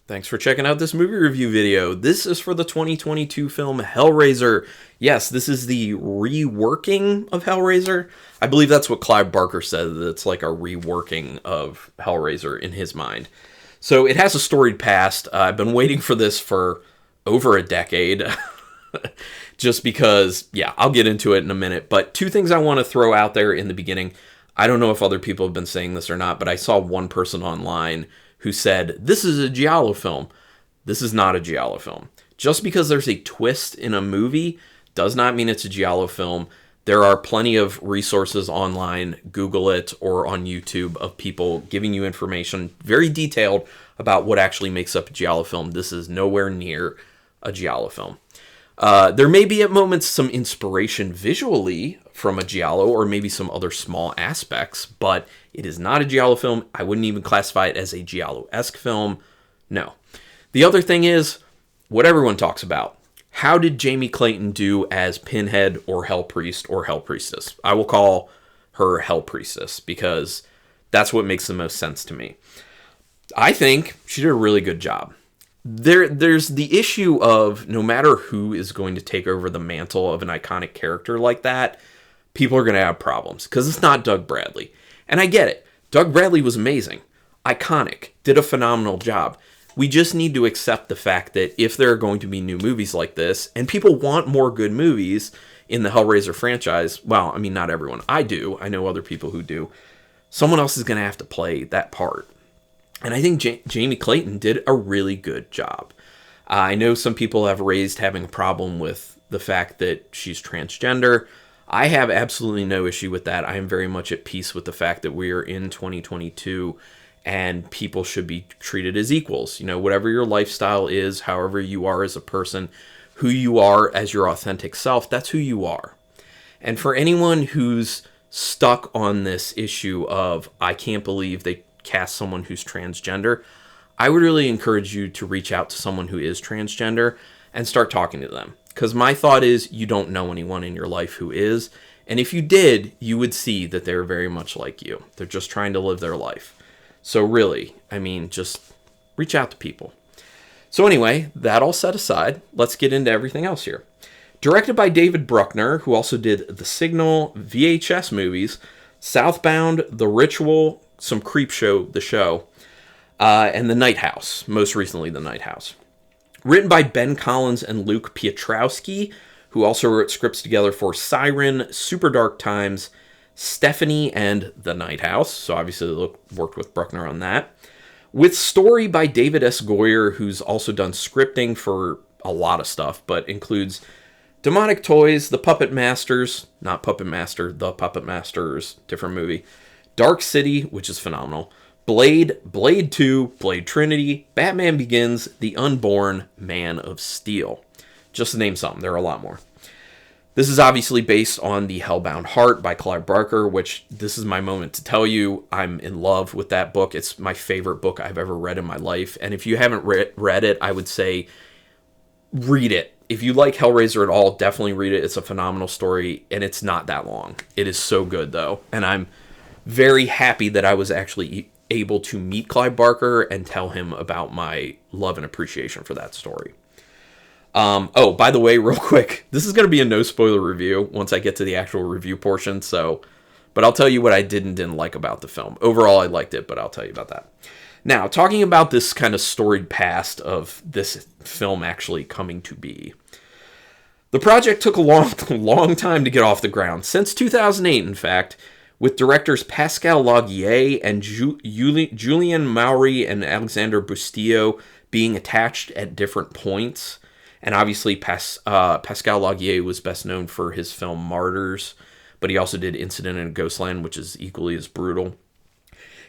Thanks for checking out this movie review video. This is for the 2022 film Hellraiser. Yes, this is the reworking of Hellraiser. I believe that's what Clive Barker said, that it's like a reworking of Hellraiser in his mind. So it has a storied past. I've been waiting for this for over a decade. Just because, yeah, I'll get into it in a minute. But two things I want to throw out there in the beginning. I don't know if other people have been saying this or not, but I saw one person online who said, this is a giallo film. This is not a giallo film. Just because there's a twist in a movie does not mean it's a giallo film. There are plenty of resources online, Google it, or on YouTube of people giving you information very detailed about what actually makes up a giallo film. This is nowhere near a giallo film. There may be at moments some inspiration visually from a giallo or maybe some other small aspects, but it is not a giallo film. I wouldn't even classify it as a giallo-esque film. No. The other thing is what everyone talks about. How did Jamie Clayton do as Pinhead or Hell Priest or Hell Priestess? I will call her Hell Priestess because that's what makes the most sense to me. I think she did a really good job. There's the issue of no matter who is going to take over the mantle of an iconic character like that, people are going to have problems because it's not Doug Bradley. And I get it. Doug Bradley was amazing, iconic, did a phenomenal job. We just need to accept the fact that if there are going to be new movies like this, and people want more good movies in the Hellraiser franchise, well, I mean, not everyone. I do. I know other people who do. Someone else is going to have to play that part. And I think Jamie Clayton did a really good job. I know some people have raised having a problem with the fact that she's transgender. I have absolutely no issue with that. I am very much at peace with the fact that we are in 2022 and people should be treated as equals. You know, whatever your lifestyle is, however you are as a person, who you are as your authentic self, that's who you are. And for anyone who's stuck on this issue of, I can't believe they cast someone who's transgender, I would really encourage you to reach out to someone who is transgender and start talking to them. Because my thought is you don't know anyone in your life who is. And if you did, you would see that they're very much like you. They're just trying to live their life. So really, I mean, just reach out to people. So anyway, that all set aside, let's get into everything else here. Directed by David Bruckner, who also did The Signal, VHS movies, Southbound, The Ritual, some Creepshow, The Show, and The Night House, most recently The Night House. Written by Ben Collins and Luke Piotrowski, who also wrote scripts together for Siren, Super Dark Times, Stephanie, and The Night House. So obviously they worked with Bruckner on that. With story by David S. Goyer, who's also done scripting for a lot of stuff, but includes Demonic Toys, The Puppet Masters, not Puppet Master, The Puppet Masters, different movie, Dark City, which is phenomenal, Blade, Blade 2, Blade Trinity, Batman Begins, The Unborn, Man of Steel. Just to name some, there are a lot more. This is obviously based on The Hellbound Heart by Clive Barker, which this is my moment to tell you I'm in love with that book. It's my favorite book I've ever read in my life. And if you haven't read it, I would say read it. If you like Hellraiser at all, definitely read it. It's a phenomenal story, and it's not that long. It is so good, though. And I'm very happy that I was actually able to meet Clive Barker and tell him about my love and appreciation for that story. Oh, by the way, real quick, this is going to be a no-spoiler review once I get to the actual review portion, but I'll tell you what I did and didn't like about the film. Overall, I liked it, but I'll tell you about that. Now, talking about this kind of storied past of this film actually coming to be. The project took a long time to get off the ground, since 2008, in fact, with directors Pascal Laugier and Julien Maury and Alexandre Bustillo being attached at different points. And obviously, Pascal Laugier was best known for his film Martyrs, but he also did Incident in Ghostland, which is equally as brutal.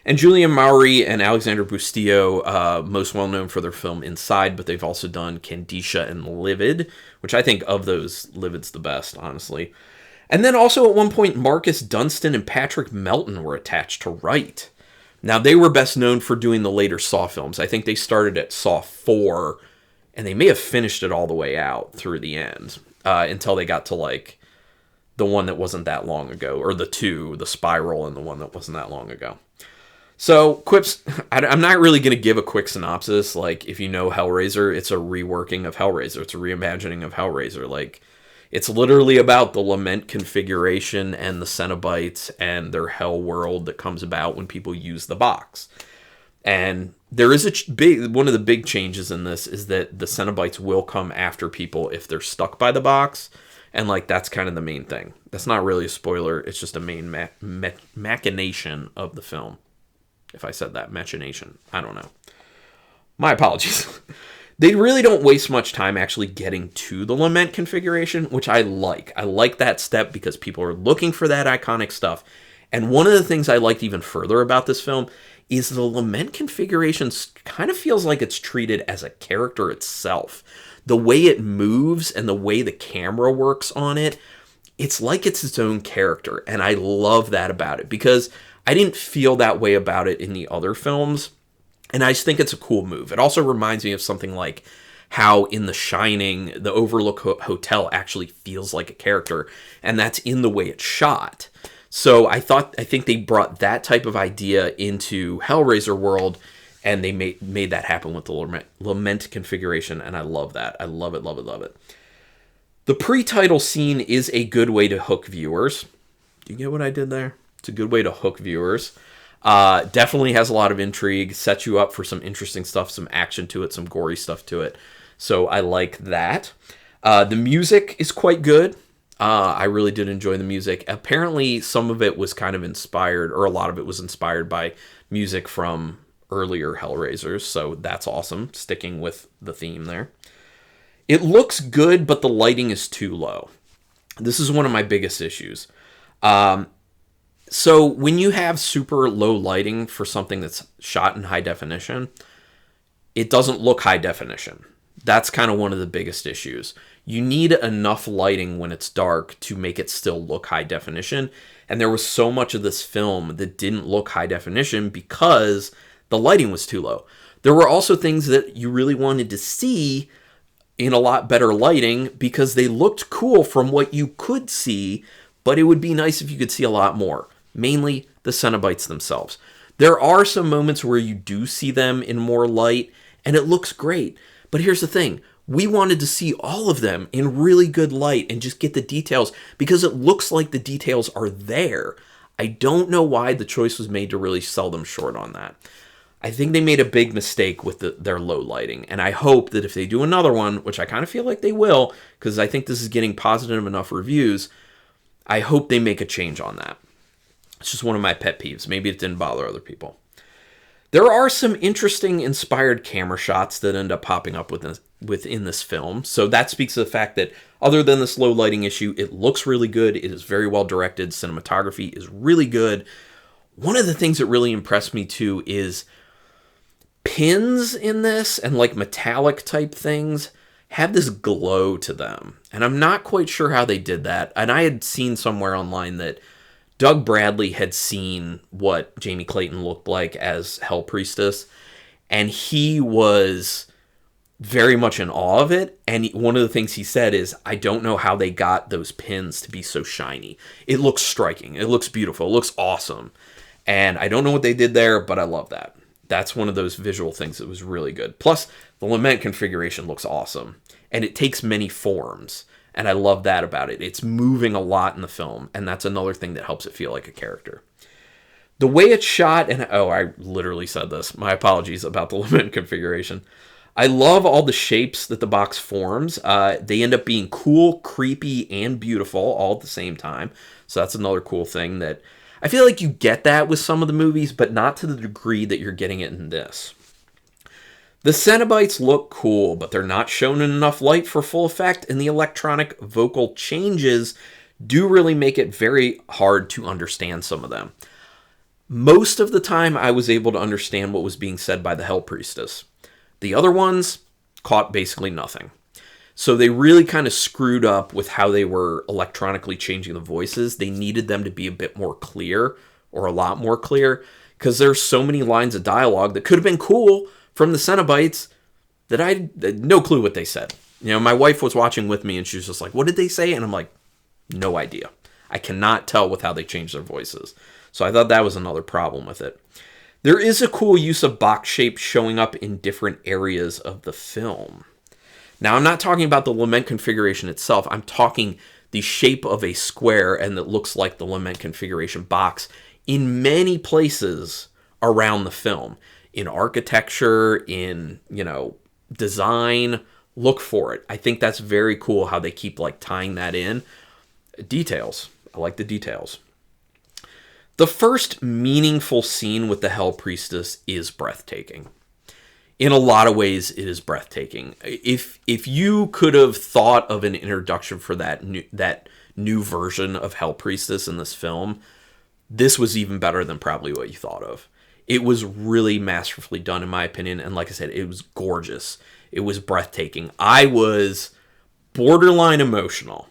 And Julien Maury and Alexandre Bustillo, most well known for their film Inside, but they've also done Candisha and Livid, which I think of those, Livid's the best, honestly. And then also at one point, Marcus Dunstan and Patrick Melton were attached to write. Now, they were best known for doing the later Saw films. I think they started at Saw 4, and they may have finished it all the way out through the end, until they got to, like, the one that wasn't that long ago, or the two, the Spiral and the one that wasn't that long ago. So, quips, I'm not really going to give a quick synopsis. Like, if you know Hellraiser, it's a reworking of Hellraiser. It's a reimagining of Hellraiser. Like, it's literally about the lament configuration and the Cenobites and their hell world that comes about when people use the box. And there is one of the big changes in this is that the Cenobites will come after people if they're stuck by the box. And, like, that's kind of the main thing. That's not really a spoiler. It's just a main machination of the film. If I said that, machination. I don't know. My apologies. They really don't waste much time actually getting to the lament configuration, which I like. I like that step because people are looking for that iconic stuff. And one of the things I liked even further about this film is the lament configuration kind of feels like it's treated as a character itself. The way it moves and the way the camera works on it, it's like it's its own character. And I love that about it because I didn't feel that way about it in the other films, and I just think it's a cool move. It also reminds me of something like how in The Shining, the Overlook Hotel actually feels like a character, and that's in the way it's shot. So I think they brought that type of idea into Hellraiser world, and they made that happen with the lament configuration, and I love that. I love it, love it, love it. The pre-title scene is a good way to hook viewers. Do you get what I did there? It's a good way to hook viewers. Definitely has a lot of intrigue, sets you up for some interesting stuff, some action to it, some gory stuff to it. So I like that. The music is quite good. I really did enjoy the music. Apparently, some of it was kind of inspired, or a lot of it was inspired by music from earlier Hellraisers. So that's awesome, sticking with the theme there. It looks good, but the lighting is too low. This is one of my biggest issues. So when you have super low lighting for something that's shot in high definition, it doesn't look high definition. That's kind of one of the biggest issues. You need enough lighting when it's dark to make it still look high definition. And there was so much of this film that didn't look high definition because the lighting was too low. There were also things that you really wanted to see in a lot better lighting because they looked cool from what you could see, but it would be nice if you could see a lot more. Mainly the Cenobites themselves. There are some moments where you do see them in more light, and it looks great. But here's the thing. We wanted to see all of them in really good light and just get the details because it looks like the details are there. I don't know why the choice was made to really sell them short on that. I think they made a big mistake with their low lighting, and I hope that if they do another one, which I kind of feel like they will, because I think this is getting positive enough reviews, I hope they make a change on that. It's just one of my pet peeves. Maybe it didn't bother other people. There are some interesting inspired camera shots that end up popping up within this film. So that speaks to the fact that other than this low lighting issue, it looks really good. It is very well directed. Cinematography is really good. One of the things that really impressed me too is pins in this and like metallic type things have this glow to them. And I'm not quite sure how they did that. And I had seen somewhere online that Doug Bradley had seen what Jamie Clayton looked like as Hell Priestess, and he was very much in awe of it. And one of the things he said is, I don't know how they got those pins to be so shiny. It looks striking. It looks beautiful. It looks awesome. And I don't know what they did there, but I love that. That's one of those visual things that was really good. Plus, the lament configuration looks awesome. And it takes many forms. And I love that about it. It's moving a lot in the film, and that's another thing that helps it feel like a character. The way it's shot, and I literally said this. My apologies about the lament configuration. I love all the shapes that the box forms. They end up being cool, creepy, and beautiful all at the same time. So that's another cool thing that I feel like you get that with some of the movies, but not to the degree that you're getting it in this. The Cenobites look cool, but they're not shown in enough light for full effect, and the electronic vocal changes do really make it very hard to understand some of them. Most of the time, I was able to understand what was being said by the Hell Priestess. The other ones caught basically nothing. So they really kind of screwed up with how they were electronically changing the voices. They needed them to be a bit more clear, or a lot more clear, because there's so many lines of dialogue that could have been cool from the Cenobites that I had no clue what they said. You know, my wife was watching with me and she was just like, what did they say? And I'm like, no idea. I cannot tell with how they changed their voices. So I thought that was another problem with it. There is a cool use of box shapes showing up in different areas of the film. Now, I'm not talking about the lament configuration itself. I'm talking the shape of a square and that looks like the lament configuration box in many places around the film. In architecture, in, design, look for it. I think that's very cool how they keep like tying that in. Details. I like the details. The first meaningful scene with the Hell Priestess is breathtaking. In a lot of ways, it is breathtaking. If you could have thought of an introduction for that new version of Hell Priestess in this film, this was even better than probably what you thought of. It was really masterfully done, in my opinion, and like I said, it was gorgeous. It was breathtaking. I was borderline emotional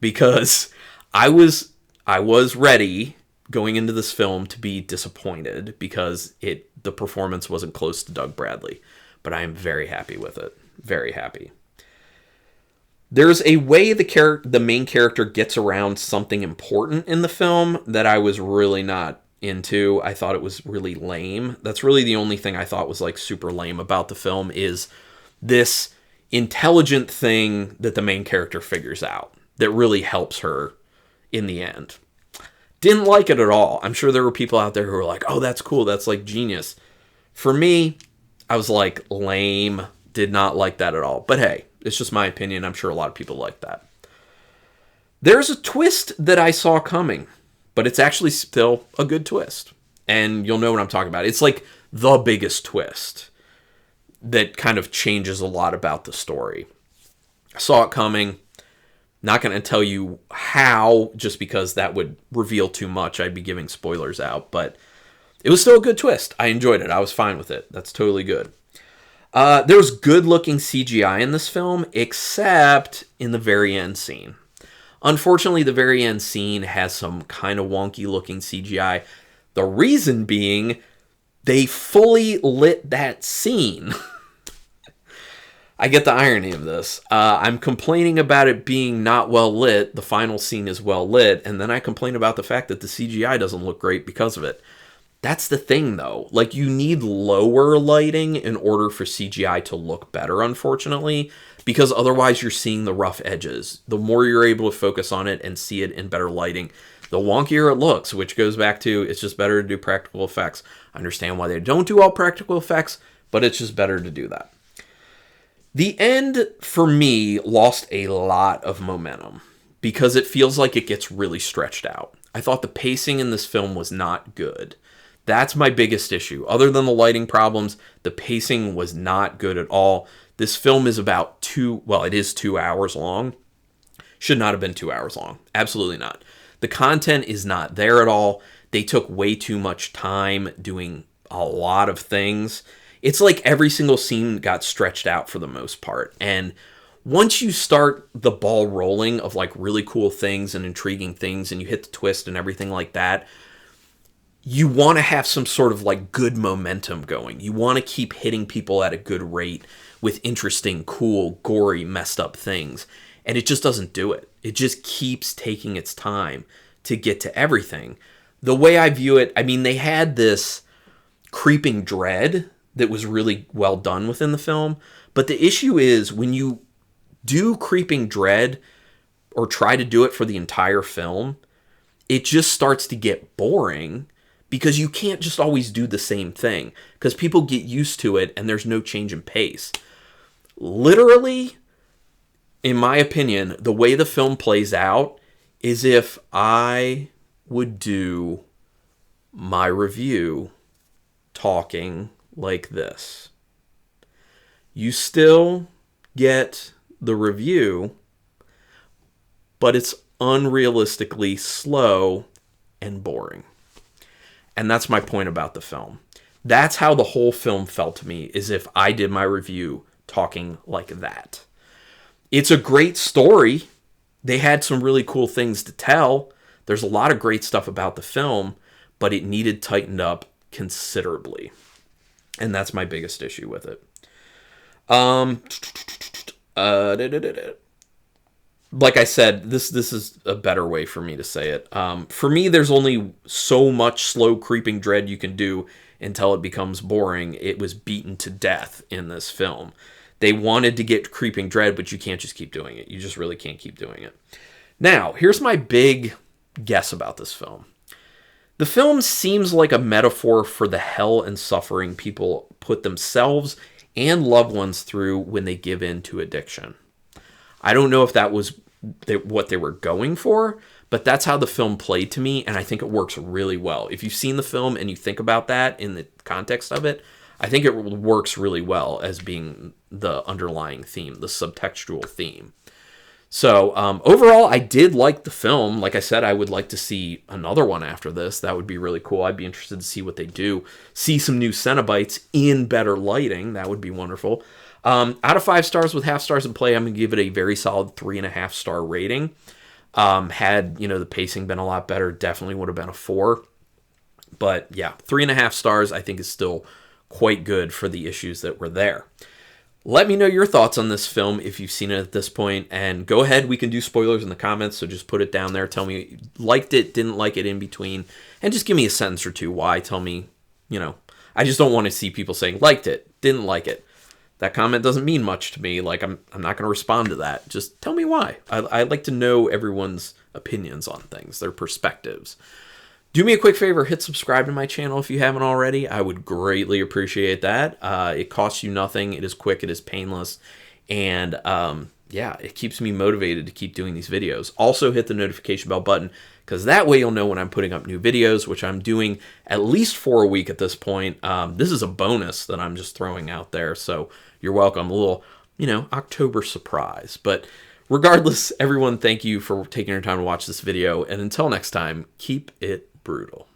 because I was ready going into this film to be disappointed because the performance wasn't close to Doug Bradley, but I am very happy with it. Very happy. There's a way the main character gets around something important in the film that I was really not into. I thought it was really lame. That's really the only thing I thought was like super lame about the film is this intelligent thing that the main character figures out that really helps her in the end. Didn't like it at all. I'm sure there were people out there who were like, oh, that's cool. That's like genius. For me, I was like, lame. Did not like that at all. But hey, it's just my opinion. I'm sure a lot of people like that. There's a twist that I saw coming, but it's actually still a good twist. And you'll know what I'm talking about. It's like the biggest twist that kind of changes a lot about the story. I saw it coming. Not going to tell you how, just because that would reveal too much. I'd be giving spoilers out, but it was still a good twist. I enjoyed it. I was fine with it. That's totally good. There was good-looking CGI in this film, except in the very end scene. Unfortunately, the very end scene has some kind of wonky-looking CGI. The reason being, they fully lit that scene. I get the irony of this. I'm complaining about it being not well lit. The final scene is well lit. And then I complain about the fact that the CGI doesn't look great because of it. That's the thing, though. Like, you need lower lighting in order for CGI to look better, unfortunately. Because otherwise you're seeing the rough edges. The more you're able to focus on it and see it in better lighting, the wonkier it looks. Which goes back to, it's just better to do practical effects. I understand why they don't do all practical effects, but it's just better to do that. The end, for me, lost a lot of momentum because it feels like it gets really stretched out. I thought the pacing in this film was not good. That's my biggest issue. Other than the lighting problems, the pacing was not good at all. This film is about it is 2 hours long. Should not have been 2 hours long. Absolutely not. The content is not there at all. They took way too much time doing a lot of things. It's like every single scene got stretched out for the most part. And once you start the ball rolling of like really cool things and intriguing things and you hit the twist and everything like that, you want to have some sort of like good momentum going. You want to keep hitting people at a good rate with interesting, cool, gory, messed up things. And it just doesn't do it. It just keeps taking its time to get to everything. The way I view it, I mean, they had this creeping dread that was really well done within the film. But the issue is when you do creeping dread or try to do it for the entire film, it just starts to get boring because you can't just always do the same thing because people get used to it and there's no change in pace. Literally, in my opinion, the way the film plays out is if I would do my review talking like this. You still get the review, but it's unrealistically slow and boring. And that's my point about the film. That's how the whole film felt to me, as if I did my review talking like that. It's a great story. They had some really cool things to tell. There's a lot of great stuff about the film, but it needed tightened up considerably. And that's my biggest issue with it. Like I said, this is a better way for me to say it. For me, there's only so much slow creeping dread you can do until it becomes boring. It was beaten to death in this film. They wanted to get creeping dread, but you can't just keep doing it. You just really can't keep doing it. Now, here's my big guess about this film. The film seems like a metaphor for the hell and suffering people put themselves and loved ones through when they give in to addiction. I don't know if that was what they were going for, but that's how the film played to me, and I think it works really well. If you've seen the film and you think about that in the context of it, I think it works really well as being the underlying theme, the subtextual theme. So overall, I did like the film. Like I said, I would like to see another one after this. That would be really cool. I'd be interested to see what they do. See some new Cenobites in better lighting. That would be wonderful. Out of 5 stars with half stars in play, I'm going to give it a very solid 3.5 star rating. Had, the pacing been a lot better, definitely would have been a 4. But yeah, 3.5 stars I think is still quite good for the issues that were there. Let me know your thoughts on this film if you've seen it at this point, and go ahead, we can do spoilers in the comments, so just put it down there. Tell me you liked it, didn't like it, in between, and just give me a sentence or two why. Tell me, I just don't want to see people saying liked it, didn't like it. That comment doesn't mean much to me. Like, I'm not going to respond to that. Just tell me why. I like to know everyone's opinions on things, their perspectives. Do me a quick favor, hit subscribe to my channel if you haven't already. I would greatly appreciate that. It costs you nothing. It is quick. It is painless. And it keeps me motivated to keep doing these videos. Also, hit the notification bell button, because that way you'll know when I'm putting up new videos, which I'm doing at least 4 a week at this point. This is a bonus that I'm just throwing out there, so you're welcome. A little, October surprise. But regardless, everyone, thank you for taking your time to watch this video. And until next time, keep it brutal.